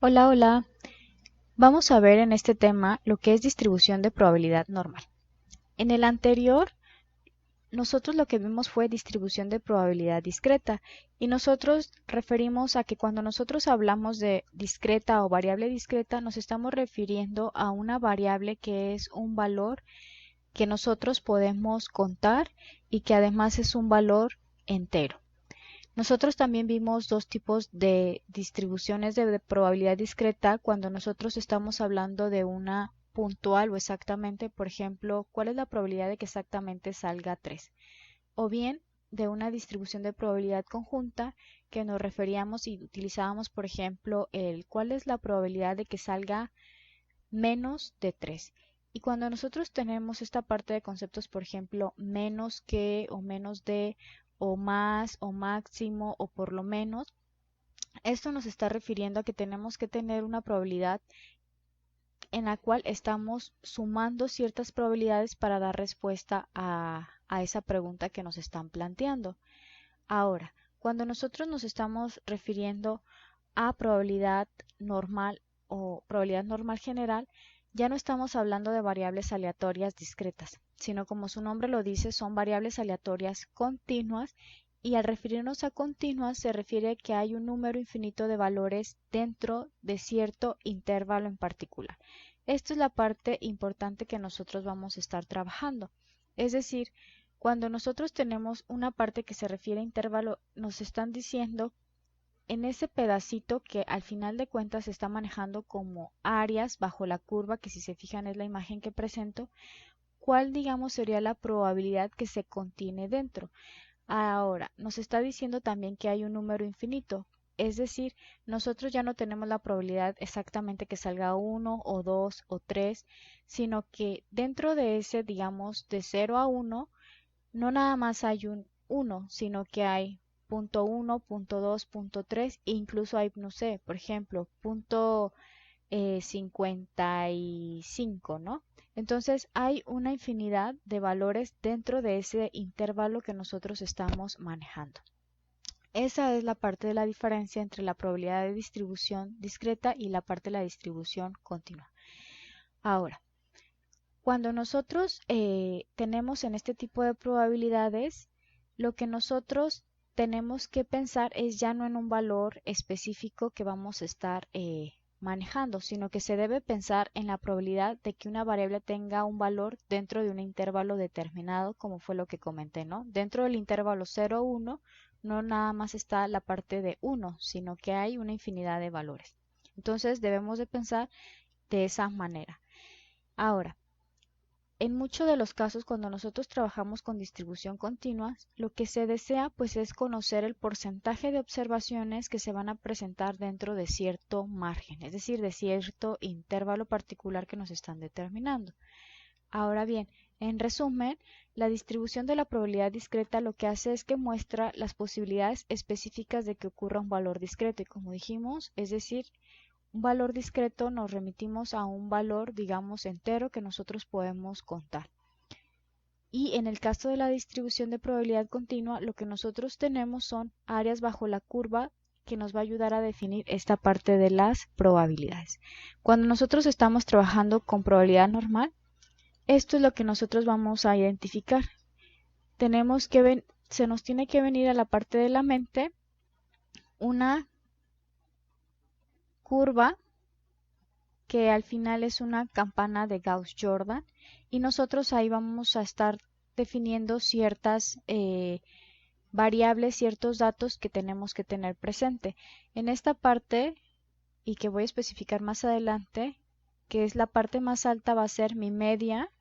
Hola, hola. Vamos a ver en este tema lo que es distribución de probabilidad normal. En el anterior, nosotros lo que vimos fue distribución de probabilidad discreta y nosotros referimos a que cuando nosotros hablamos de discreta o variable discreta, nos estamos refiriendo a una variable que es un valor que nosotros podemos contar y que además es un valor entero. Nosotros también vimos dos tipos de distribuciones de probabilidad discreta cuando nosotros estamos hablando de una puntual o exactamente, por ejemplo, cuál es la probabilidad de que exactamente salga 3, o bien de una distribución de probabilidad conjunta que nos referíamos y utilizábamos, por ejemplo, el cuál es la probabilidad de que salga menos de 3. Y cuando nosotros tenemos esta parte de conceptos, por ejemplo, menos que o menos de o más o máximo o por lo menos, esto nos está refiriendo a que tenemos que tener una probabilidad en la cual estamos sumando ciertas probabilidades para dar respuesta a esa pregunta que nos están planteando. Ahora, cuando nosotros nos estamos refiriendo a probabilidad normal o probabilidad normal general, ya no estamos hablando de variables aleatorias discretas, sino como su nombre lo dice, son variables aleatorias continuas y al referirnos a continuas se refiere que hay un número infinito de valores dentro de cierto intervalo en particular. Esto es la parte importante que nosotros vamos a estar trabajando. Es decir, cuando nosotros tenemos una parte que se refiere a intervalo, nos están diciendo en ese pedacito que al final de cuentas se está manejando como áreas bajo la curva, que si se fijan es la imagen que presento, ¿cuál digamos sería la probabilidad que se contiene dentro? Ahora, nos está diciendo también que hay un número infinito, es decir, nosotros ya no tenemos la probabilidad exactamente que salga uno o 2 o 3, sino que dentro de ese, digamos, de 0 a 1, no nada más hay un 1, sino que hay punto 1, punto 2, punto 3, e incluso hay, no sé, por ejemplo, punto 55, ¿no? Entonces hay una infinidad de valores dentro de ese intervalo que nosotros estamos manejando. Esa es la parte de la diferencia entre la probabilidad de distribución discreta y la parte de la distribución continua. Ahora, cuando nosotros tenemos en este tipo de probabilidades, lo que nosotros tenemos que pensar es ya no en un valor específico que vamos a estar manejando, sino que se debe pensar en la probabilidad de que una variable tenga un valor dentro de un intervalo determinado, como fue lo que comenté, ¿no? Dentro del intervalo 0, 1, no nada más está la parte de 1, sino que hay una infinidad de valores. Entonces debemos de pensar de esa manera. Ahora, en muchos de los casos, cuando nosotros trabajamos con distribución continua, lo que se desea pues es conocer el porcentaje de observaciones que se van a presentar dentro de cierto margen, es decir, de cierto intervalo particular que nos están determinando. Ahora bien, en resumen, la distribución de la probabilidad discreta lo que hace es que muestra las posibilidades específicas de que ocurra un valor discreto y como dijimos, es decir, un valor discreto nos remitimos a un valor, digamos, entero que nosotros podemos contar. Y en el caso de la distribución de probabilidad continua, lo que nosotros tenemos son áreas bajo la curva que nos va a ayudar a definir esta parte de las probabilidades. Cuando nosotros estamos trabajando con probabilidad normal, esto es lo que nosotros vamos a identificar. Se nos tiene que venir a la parte de la mente una curva que al final es una campana de Gauss-Jordan y nosotros ahí vamos a estar definiendo ciertas variables, ciertos datos que tenemos que tener presente. En esta parte, y que voy a especificar más adelante, que es la parte más alta va a ser mi media,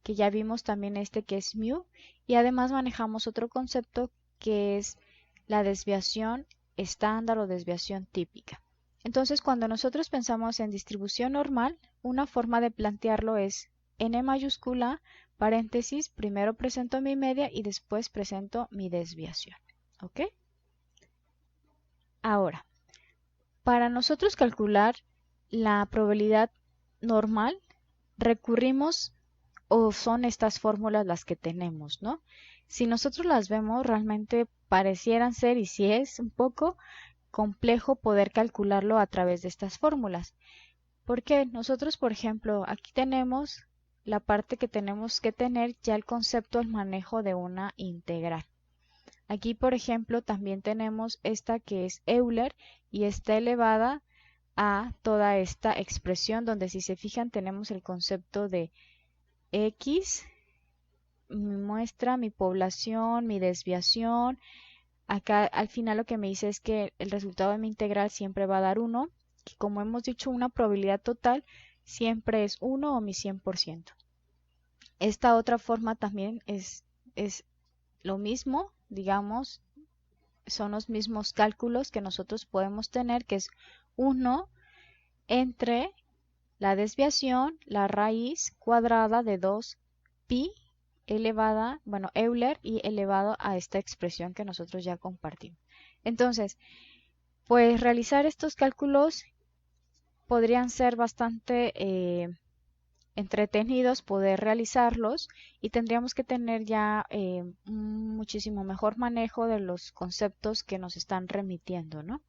que ya vimos también este que es mu, y además manejamos otro concepto que es la desviación estándar o desviación típica. Entonces, cuando nosotros pensamos en distribución normal, una forma de plantearlo es n mayúscula, paréntesis, primero presento mi media y después presento mi desviación. ¿Ok? Ahora, para nosotros calcular la probabilidad normal, recurrimos o son estas fórmulas las que tenemos, ¿no? Si nosotros las vemos, realmente parecieran ser, y si es un poco, complejo poder calcularlo a través de estas fórmulas. Porque nosotros, por ejemplo, aquí tenemos la parte que tenemos que tener ya el concepto del manejo de una integral. Aquí, por ejemplo, también tenemos esta que es Euler y está elevada a toda esta expresión donde, si se fijan, tenemos el concepto de X, mi muestra, mi población, mi desviación. Acá al final lo que me dice es que el resultado de mi integral siempre va a dar 1, que como hemos dicho, una probabilidad total siempre es 1 o mi 100%. Esta otra forma también es lo mismo, digamos, son los mismos cálculos que nosotros podemos tener, que es 1 entre la desviación, la raíz cuadrada de 2pi elevada, bueno, Euler y elevado a esta expresión que nosotros ya compartimos. Entonces, pues realizar estos cálculos podrían ser bastante entretenidos poder realizarlos y tendríamos que tener ya un muchísimo mejor manejo de los conceptos que nos están remitiendo, ¿no?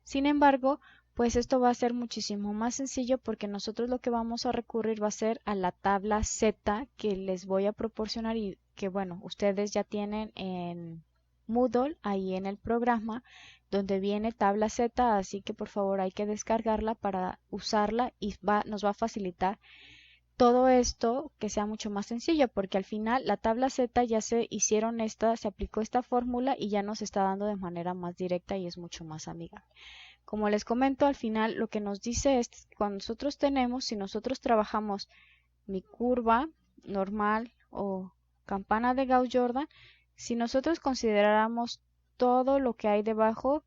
Sin embargo, pues esto va a ser muchísimo más sencillo porque nosotros lo que vamos a recurrir va a ser a la tabla Z que les voy a proporcionar y que, bueno, ustedes ya tienen en Moodle, ahí en el programa donde viene tabla Z, así que por favor hay que descargarla para usarla y nos va a facilitar todo esto que sea mucho más sencillo, porque al final la tabla Z ya se aplicó esta fórmula y ya nos está dando de manera más directa y es mucho más amigable. Como les comento, al final lo que nos dice es que cuando nosotros si nosotros trabajamos mi curva normal o campana de Gauss-Jordan, si nosotros consideráramos todo lo que hay debajo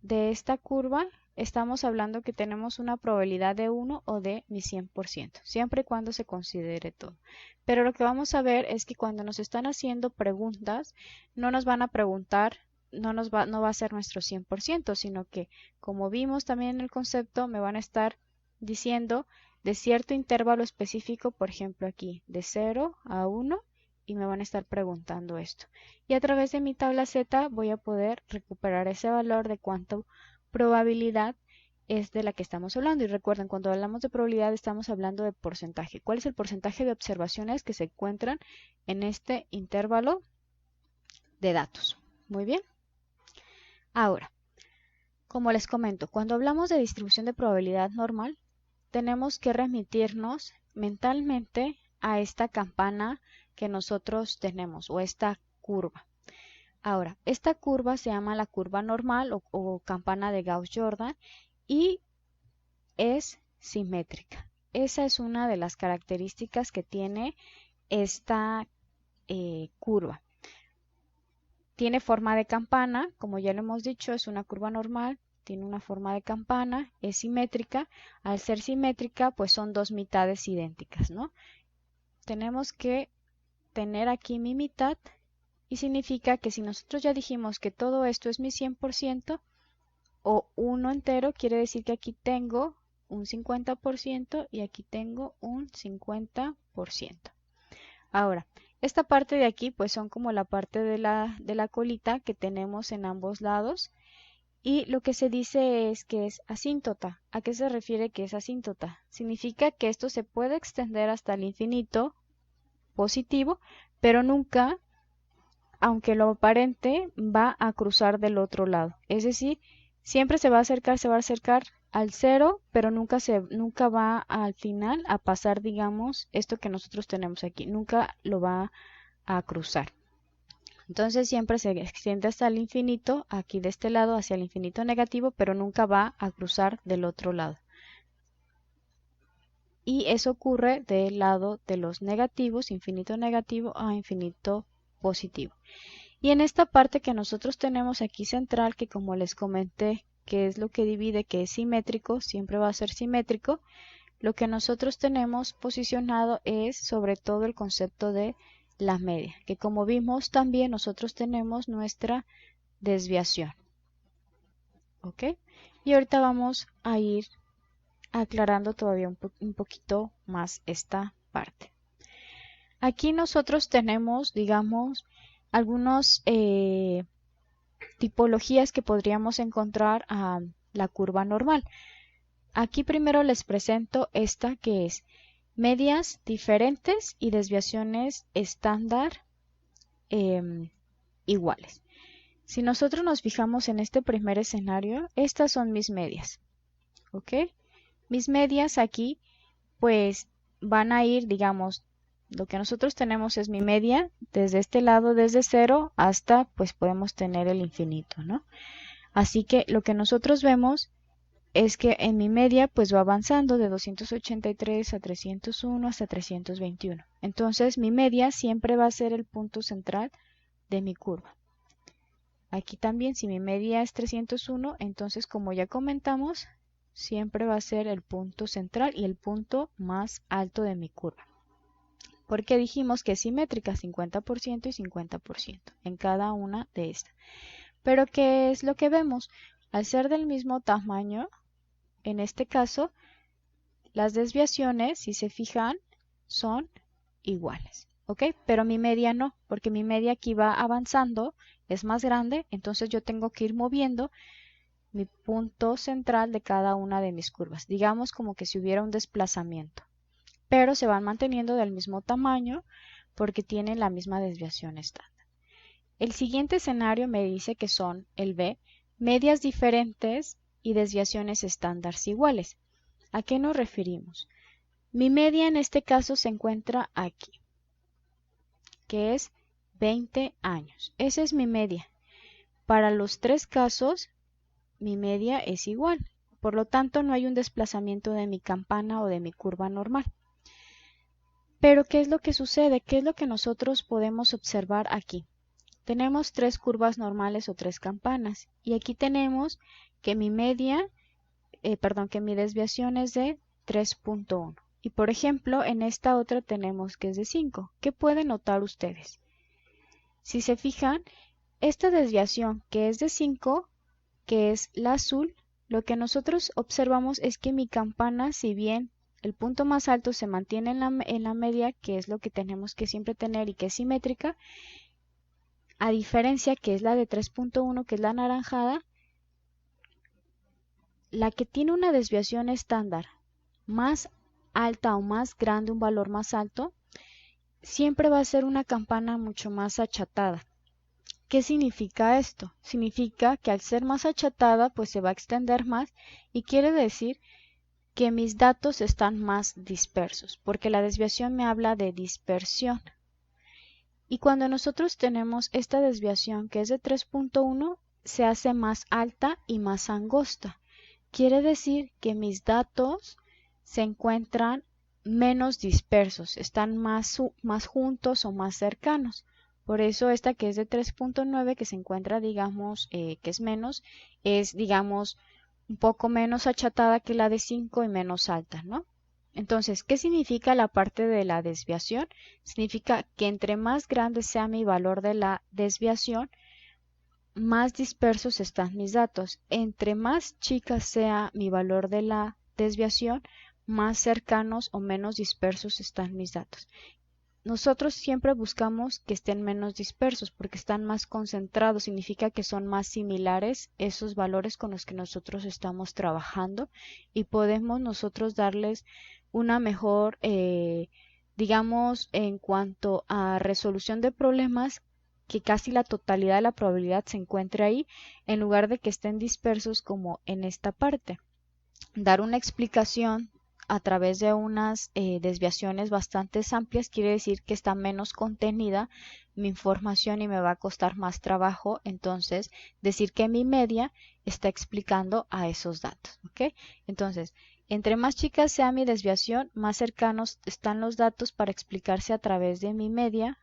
de esta curva, estamos hablando que tenemos una probabilidad de 1 o de mi 100%, siempre y cuando se considere todo. Pero lo que vamos a ver es que cuando nos están haciendo preguntas, no nos van a preguntar, no va a ser nuestro 100%, sino que, como vimos también en el concepto, me van a estar diciendo de cierto intervalo específico, por ejemplo aquí, de 0 a 1, y me van a estar preguntando esto. Y a través de mi tabla Z voy a poder recuperar ese valor de cuánto probabilidad es de la que estamos hablando. Y recuerden, cuando hablamos de probabilidad estamos hablando de porcentaje. ¿Cuál es el porcentaje de observaciones que se encuentran en este intervalo de datos? Muy bien. Ahora, como les comento, cuando hablamos de distribución de probabilidad normal, tenemos que remitirnos mentalmente a esta campana que nosotros tenemos o esta curva. Ahora, esta curva se llama la curva normal o campana de Gauss-Jordan y es simétrica. Esa es una de las características que tiene esta curva. Tiene forma de campana, como ya lo hemos dicho, es una curva normal, tiene una forma de campana, es simétrica. Al ser simétrica, pues son dos mitades idénticas, ¿no? Tenemos que tener aquí mi mitad y significa que si nosotros ya dijimos que todo esto es mi 100% o 1 entero, quiere decir que aquí tengo un 50% y aquí tengo un 50%. Ahora, esta parte de aquí pues son como la parte de la colita que tenemos en ambos lados y lo que se dice es que es asíntota. ¿A qué se refiere que es asíntota? Significa que esto se puede extender hasta el infinito positivo, pero nunca, aunque lo aparente, va a cruzar del otro lado. Es decir, siempre se va a acercar al cero, pero nunca va al final a pasar, digamos, esto que nosotros tenemos aquí. Nunca lo va a cruzar. Entonces siempre se extiende hasta el infinito, aquí de este lado hacia el infinito negativo, pero nunca va a cruzar del otro lado. Y eso ocurre del lado de los negativos, infinito negativo a infinito positivo. Y en esta parte que nosotros tenemos aquí central, que como les comenté, que es lo que divide, que es simétrico, siempre va a ser simétrico, lo que nosotros tenemos posicionado es sobre todo el concepto de la media, que como vimos también nosotros tenemos nuestra desviación. ¿Ok? Y ahorita vamos a ir aclarando todavía un poquito más esta parte. Aquí nosotros tenemos, digamos, algunos tipologías que podríamos encontrar a la curva normal. Aquí primero les presento esta que es medias diferentes y desviaciones estándar iguales. Si nosotros nos fijamos en este primer escenario, estas son mis medias, ¿ok? Mis medias aquí pues van a ir, digamos, lo que nosotros tenemos es mi media desde este lado, desde 0 hasta pues podemos tener el infinito, ¿no? Así que lo que nosotros vemos es que en mi media pues va avanzando de 283 a 301 hasta 321. Entonces mi media siempre va a ser el punto central de mi curva. Aquí también si mi media es 301, entonces como ya comentamos, siempre va a ser el punto central y el punto más alto de mi curva. Porque dijimos que es simétrica, 50% y 50% en cada una de estas. Pero ¿qué es lo que vemos? Al ser del mismo tamaño, en este caso, las desviaciones, si se fijan, son iguales, ¿ok? Pero mi media no, porque mi media aquí va avanzando, es más grande, entonces yo tengo que ir moviendo mi punto central de cada una de mis curvas. Digamos como que si hubiera un desplazamiento, pero se van manteniendo del mismo tamaño porque tienen la misma desviación estándar. El siguiente escenario me dice que son el B, medias diferentes y desviaciones estándares iguales. ¿A qué nos referimos? Mi media en este caso se encuentra aquí, que es 20 años. Esa es mi media. Para los tres casos, mi media es igual. Por lo tanto, no hay un desplazamiento de mi campana o de mi curva normal. Pero, ¿qué es lo que sucede? ¿Qué es lo que nosotros podemos observar aquí? Tenemos tres curvas normales o tres campanas. Y aquí tenemos que mi media, que mi desviación es de 3.1. Y por ejemplo, en esta otra tenemos que es de 5. ¿Qué pueden notar ustedes? Si se fijan, esta desviación que es de 5, que es la azul, lo que nosotros observamos es que mi campana, si bien el punto más alto se mantiene en la media, que es lo que tenemos que siempre tener y que es simétrica, a diferencia que es la de 3.1, que es la anaranjada, la que tiene una desviación estándar más alta o más grande, un valor más alto, siempre va a ser una campana mucho más achatada. ¿Qué significa esto? Significa que al ser más achatada, pues se va a extender más y quiere decir que mis datos están más dispersos, porque la desviación me habla de dispersión. Y cuando nosotros tenemos esta desviación que es de 3.1, se hace más alta y más angosta. Quiere decir que mis datos se encuentran menos dispersos, están más juntos o más cercanos. Por eso esta que es de 3.9, que se encuentra, digamos, que es menos, es, digamos, un poco menos achatada que la de 5 y menos alta, ¿no? Entonces, ¿qué significa la parte de la desviación? Significa que entre más grande sea mi valor de la desviación, más dispersos están mis datos. Entre más chica sea mi valor de la desviación, más cercanos o menos dispersos están mis datos. Nosotros siempre buscamos que estén menos dispersos porque están más concentrados, significa que son más similares esos valores con los que nosotros estamos trabajando y podemos nosotros darles una mejor, digamos, en cuanto a resolución de problemas, que casi la totalidad de la probabilidad se encuentre ahí, en lugar de que estén dispersos como en esta parte. Dar una explicación a través de unas desviaciones bastante amplias quiere decir que está menos contenida mi información y me va a costar más trabajo, entonces decir que mi media está explicando a esos datos, ¿ok? Entonces, entre más chica sea mi desviación, más cercanos están los datos para explicarse a través de mi media,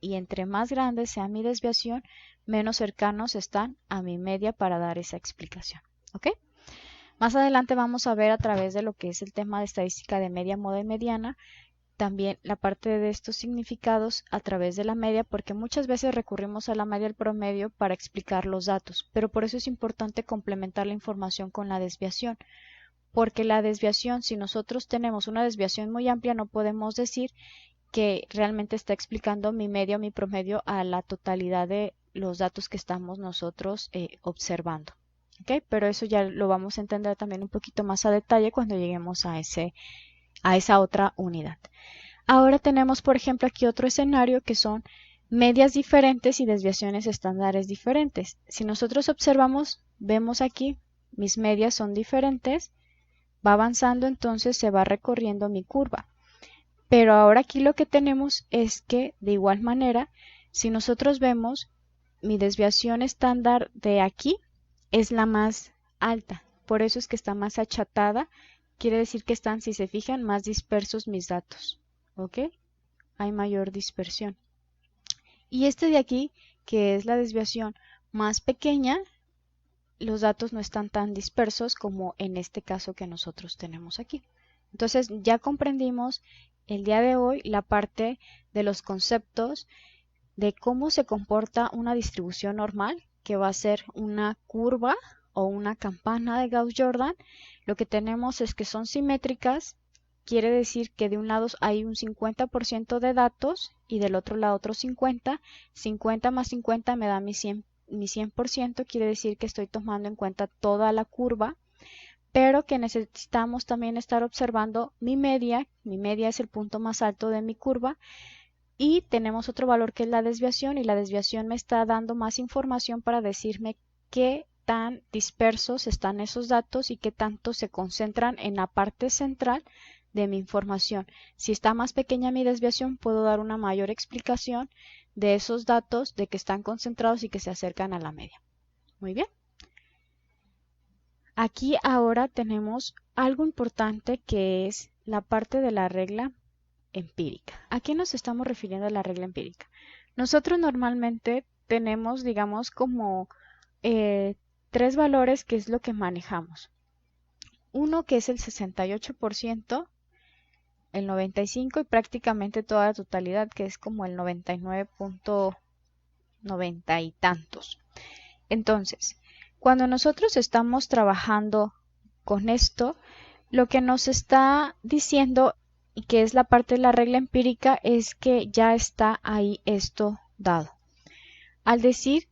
y entre más grande sea mi desviación, menos cercanos están a mi media para dar esa explicación, ¿ok? Más adelante vamos a ver a través de lo que es el tema de estadística de media, moda y mediana, también la parte de estos significados a través de la media, porque muchas veces recurrimos a la media y el promedio para explicar los datos, pero por eso es importante complementar la información con la desviación, porque la desviación, si nosotros tenemos una desviación muy amplia, no podemos decir que realmente está explicando mi media o mi promedio a la totalidad de los datos que estamos nosotros observando. ¿Okay? Pero eso ya lo vamos a entender también un poquito más a detalle cuando lleguemos a esa otra unidad. Ahora tenemos, por ejemplo, aquí otro escenario que son medias diferentes y desviaciones estándares diferentes. Si nosotros observamos, vemos aquí, mis medias son diferentes, va avanzando, entonces se va recorriendo mi curva. Pero ahora aquí lo que tenemos es que, de igual manera, si nosotros vemos, mi desviación estándar de aquí es la más alta. Por eso es que está más achatada. Quiere decir que están, si se fijan, más dispersos mis datos. ¿Ok? Hay mayor dispersión. Y este de aquí, que es la desviación más pequeña, los datos no están tan dispersos como en este caso que nosotros tenemos aquí. Entonces ya comprendimos el día de hoy la parte de los conceptos de cómo se comporta una distribución normal, que va a ser una curva o una campana de Gauss-Jordan. Lo que tenemos es que son simétricas, quiere decir que de un lado hay un 50% de datos y del otro lado otro 50. 50 más 50 me da mi 100%, quiere decir que estoy tomando en cuenta toda la curva, pero que necesitamos también estar observando mi media es el punto más alto de mi curva, y tenemos otro valor que es la desviación, y la desviación me está dando más información para decirme qué tan dispersos están esos datos y qué tanto se concentran en la parte central de mi información. Si está más pequeña mi desviación, puedo dar una mayor explicación de esos datos, de que están concentrados y que se acercan a la media. Muy bien. Aquí ahora tenemos algo importante, que es la parte de la regla empírica. ¿A qué nos estamos refiriendo a la regla empírica? Nosotros normalmente tenemos, digamos, como tres valores que es lo que manejamos. Uno que es el 68%, el 95% y prácticamente toda la totalidad, que es como el 99.90 y tantos. Entonces, cuando nosotros estamos trabajando con esto, lo que nos está diciendo, y que es la parte de la regla empírica, es que ya está ahí esto dado. Al decir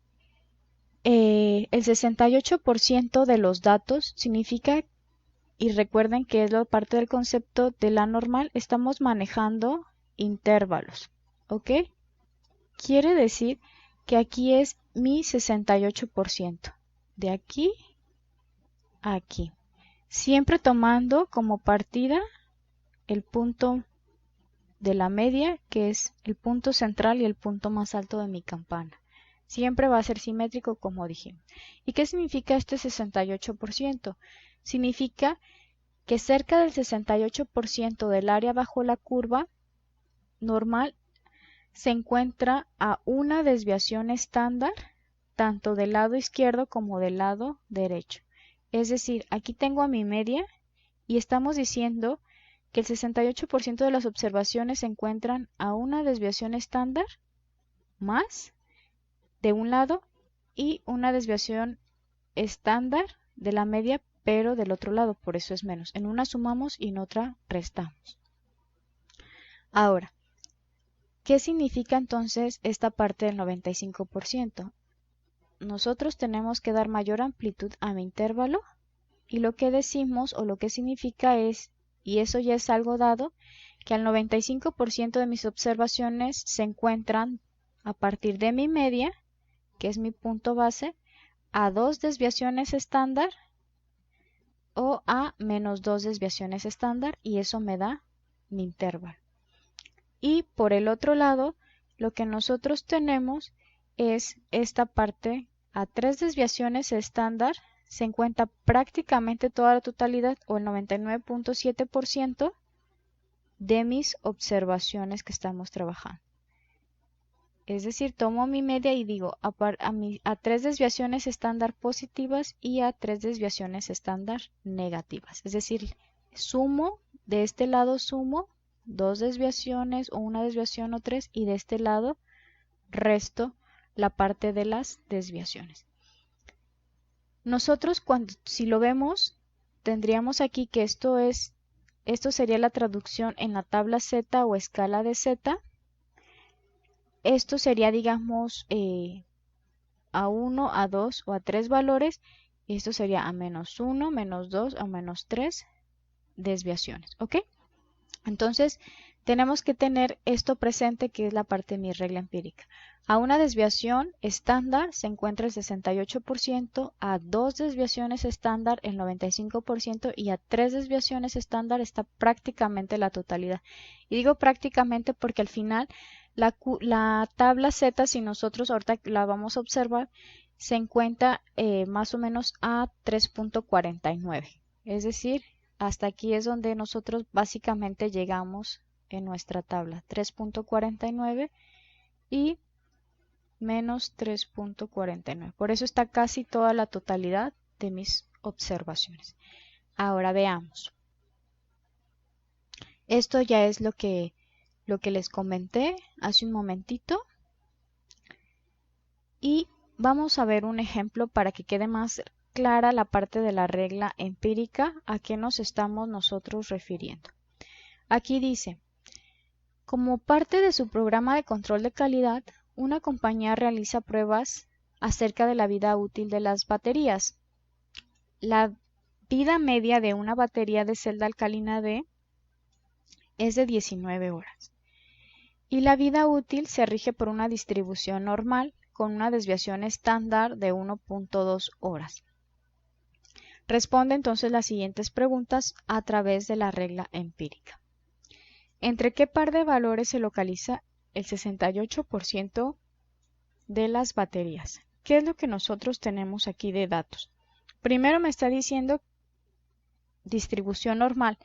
el 68% de los datos, significa, y recuerden que es la parte del concepto de la normal, estamos manejando intervalos. ¿Ok? Quiere decir que aquí es mi 68%. De aquí a aquí. Siempre tomando como partida el punto de la media, que es el punto central y el punto más alto de mi campana. Siempre va a ser simétrico, como dijimos. ¿Y qué significa este 68%? Significa que cerca del 68% del área bajo la curva normal se encuentra a una desviación estándar, tanto del lado izquierdo como del lado derecho. Es decir, aquí tengo a mi media y estamos diciendo que el 68% de las observaciones se encuentran a una desviación estándar más de un lado y una desviación estándar de la media, pero del otro lado, por eso es menos. En una sumamos y en otra restamos. Ahora, ¿qué significa entonces esta parte del 95%? Nosotros tenemos que dar mayor amplitud a mi intervalo, y lo que decimos o lo que significa es, y eso ya es algo dado, que al 95% de mis observaciones se encuentran a partir de mi media, que es mi punto base, a 2 desviaciones estándar o a menos 2 desviaciones estándar, y eso me da mi intervalo. Y por el otro lado, lo que nosotros tenemos es esta parte a 3 desviaciones estándar, se encuentra prácticamente toda la totalidad o el 99.7% de mis observaciones que estamos trabajando. Es decir, tomo mi media y digo a 3 desviaciones estándar positivas y a 3 desviaciones estándar negativas. Es decir, sumo, de este lado sumo 2 desviaciones o una desviación o 3, y de este lado resto la parte de las desviaciones. Nosotros si lo vemos, tendríamos aquí que esto sería la traducción en la tabla Z o escala de Z. Esto sería, digamos, a 1, a 2 o a 3 valores. Y esto sería a menos 1, menos 2 o menos 3 desviaciones. ¿Ok? Entonces, tenemos que tener esto presente, que es la parte de mi regla empírica. A una desviación estándar se encuentra el 68%, a 2 desviaciones estándar el 95% y a 3 desviaciones estándar está prácticamente la totalidad. Y digo prácticamente porque al final la tabla Z, si nosotros ahorita la vamos a observar, se encuentra más o menos a 3.49. Es decir, hasta aquí es donde nosotros básicamente llegamos en nuestra tabla. 3.49 y menos 3.49. Por eso está casi toda la totalidad de mis observaciones. Ahora veamos. Esto ya es lo que les comenté hace un momentito. Y vamos a ver un ejemplo para que quede más clara la parte de la regla empírica a qué nos estamos nosotros refiriendo. Aquí dice, como parte de su programa de control de calidad, una compañía realiza pruebas acerca de la vida útil de las baterías. La vida media de una batería de celda alcalina D es de 19 horas. Y la vida útil se rige por una distribución normal con una desviación estándar de 1.2 horas. Responde entonces las siguientes preguntas a través de la regla empírica. ¿Entre qué par de valores se localiza el 68% de las baterías? ¿Qué es lo que nosotros tenemos aquí de datos? Primero me está diciendo distribución normal.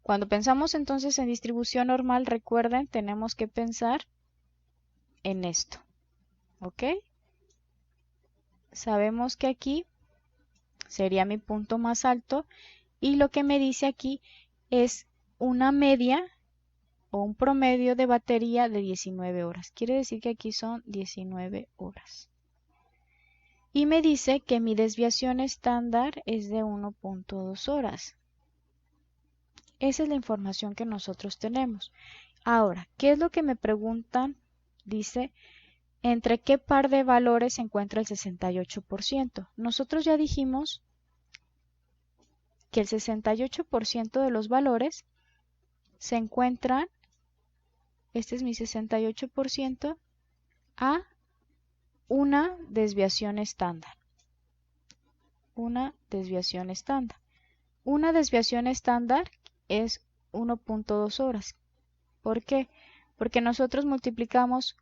Cuando pensamos entonces en distribución normal, recuerden, tenemos que pensar en esto. ¿Ok? Sabemos que aquí sería mi punto más alto y lo que me dice aquí es una media o un promedio de batería de 19 horas. Quiere decir que aquí son 19 horas. Y me dice que mi desviación estándar es de 1.2 horas. Esa es la información que nosotros tenemos. Ahora, ¿qué es lo que me preguntan? Dice, ¿entre qué par de valores se encuentra el 68%? Nosotros ya dijimos que el 68% de los valores se encuentran, este es mi 68%, a una desviación estándar. Una desviación estándar. Una desviación estándar es 1.2 horas. ¿Por qué? Porque nosotros multiplicamos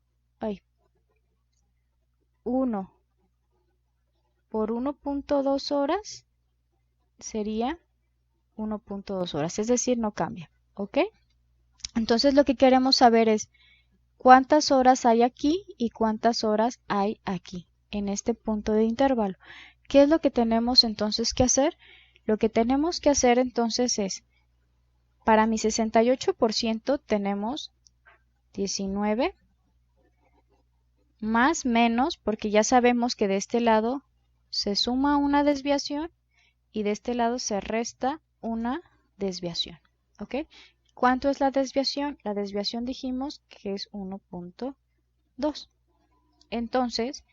1 por 1.2 horas sería 1.2 horas, es decir, no cambia. ¿Ok? Entonces lo que queremos saber es cuántas horas hay aquí y cuántas horas hay aquí, en este punto de intervalo. ¿Qué es lo que tenemos entonces que hacer? Lo que tenemos que hacer entonces es, para mi 68% tenemos 19 más menos, porque ya sabemos que de este lado se suma una desviación y de este lado se resta una desviación. ¿Ok? ¿Cuánto es la desviación? La desviación dijimos que es 1.2. Entonces,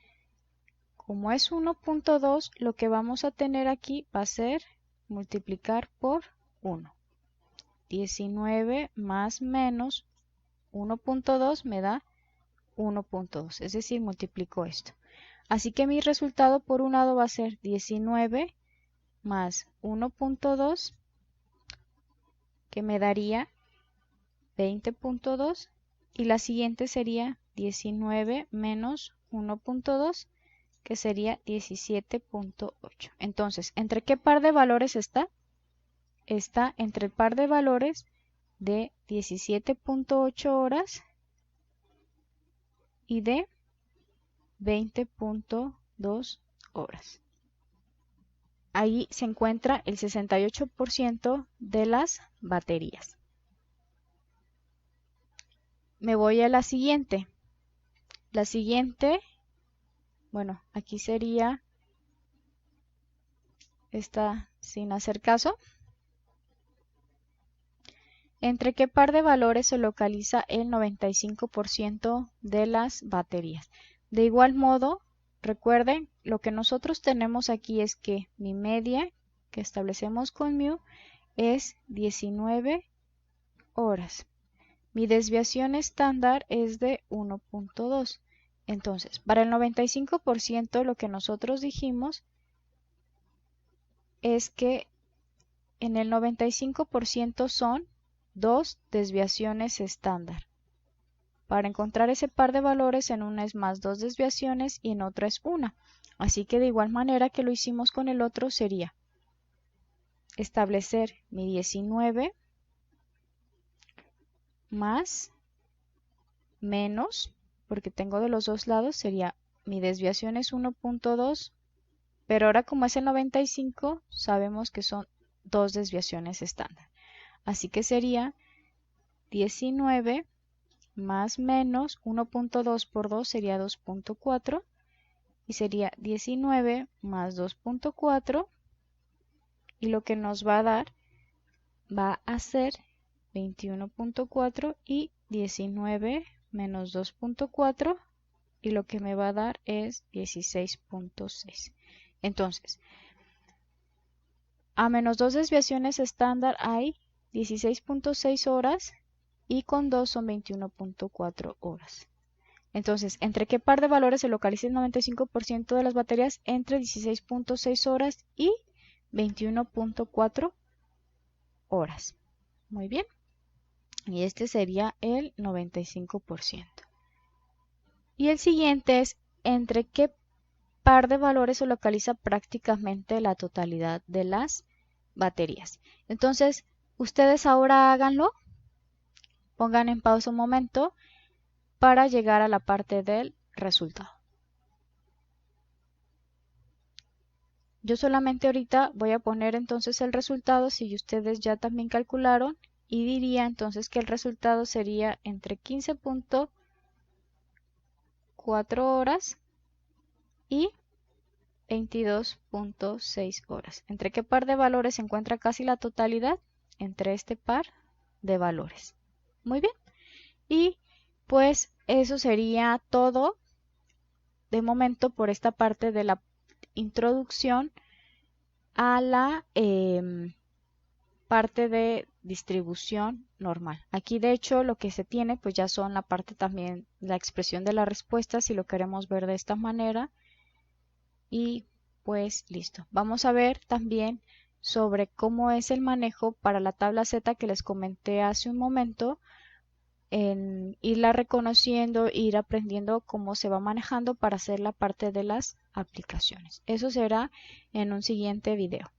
como es 1.2, lo que vamos a tener aquí va a ser multiplicar por 1. 19 más menos 1.2 me da 1.2, es decir, multiplico esto. Así que mi resultado por un lado va a ser 19 más 1.2, que me daría 20.2, y la siguiente sería 19 menos 1.2, que sería 17.8. Entonces, ¿entre qué par de valores está? Está entre el par de valores de 17.8 horas y de 20.2 horas. Ahí se encuentra el 68% de las baterías. Me voy a la siguiente. La siguiente, bueno, aquí sería esta sin hacer caso. ¿Entre qué par de valores se localiza el 95% de las baterías? De igual modo, Recuerden, lo que nosotros tenemos aquí es que mi media que establecemos con mu es 19 horas. Mi desviación estándar es de 1.2. Entonces, para el 95% lo que nosotros dijimos es que en el 95% son 2 desviaciones estándar. Para encontrar ese par de valores, en una es más 2 desviaciones y en otra es una. Así que de igual manera que lo hicimos con el otro sería establecer mi 19 más menos, porque tengo de los dos lados, sería mi desviación es 1.2, pero ahora como es el 95, sabemos que son 2 desviaciones estándar. Así que sería 19 más menos 1.2 por 2 sería 2.4 y sería 19 más 2.4 y lo que nos va a dar va a ser 21.4 y 19 menos 2.4 y lo que me va a dar es 16.6. Entonces, a menos 2 desviaciones estándar hay 16.6 horas y con 2 son 21.4 horas. Entonces, ¿entre qué par de valores se localiza el 95% de las baterías? Entre 16.6 horas y 21.4 horas. Muy bien. Y este sería el 95%. Y el siguiente es entre qué par de valores se localiza prácticamente la totalidad de las baterías. Entonces, ustedes ahora háganlo. Pongan en pausa un momento para llegar a la parte del resultado. Yo solamente ahorita voy a poner entonces el resultado si ustedes ya también calcularon y diría entonces que el resultado sería entre 15.4 horas y 22.6 horas. ¿Entre qué par de valores se encuentra casi la totalidad? Entre este par de valores. Muy bien. Y pues eso sería todo de momento por esta parte de la introducción a la parte de distribución normal. Aquí de hecho lo que se tiene pues ya son la parte también, la expresión de la respuesta si lo queremos ver de esta manera. Y pues listo. Vamos a ver también sobre cómo es el manejo para la tabla Z que les comenté hace un momento, en irla reconociendo, ir aprendiendo cómo se va manejando para hacer la parte de las aplicaciones. Eso será en un siguiente video.